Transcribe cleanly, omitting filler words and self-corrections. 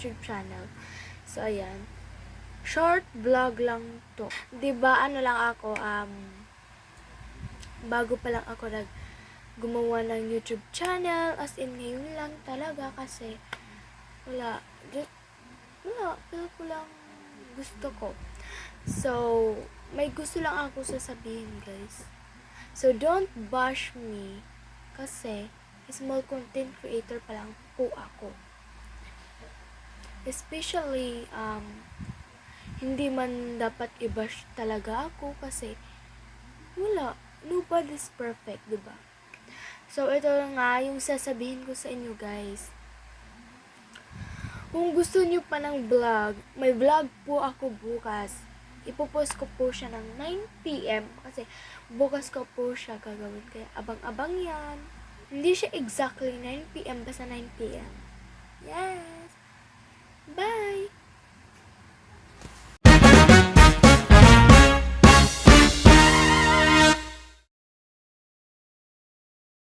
YouTube channel. So, ayan. Short vlog lang to. 'Di ba ano lang ako, bago pa lang ako gumawa ng YouTube channel. As in, ngayon lang talaga kasi wala. Feel ko lang gusto ko. So, may gusto lang ako sasabihin, guys. So, don't bash me kasi small content creator pa lang po ako. Especially, hindi man dapat i-bash talaga ako kasi wala. Nobody's perfect, diba? So, ito nga yung sasabihin ko sa inyo, guys. Kung gusto nyo pa ng vlog, may vlog po ako bukas. Ipopost ko po siya ng 9 PM kasi bukas ko po siya gagawin. Kaya abang-abang yan. Hindi siya exactly 9 PM, basta 9 PM. Yes! Bye!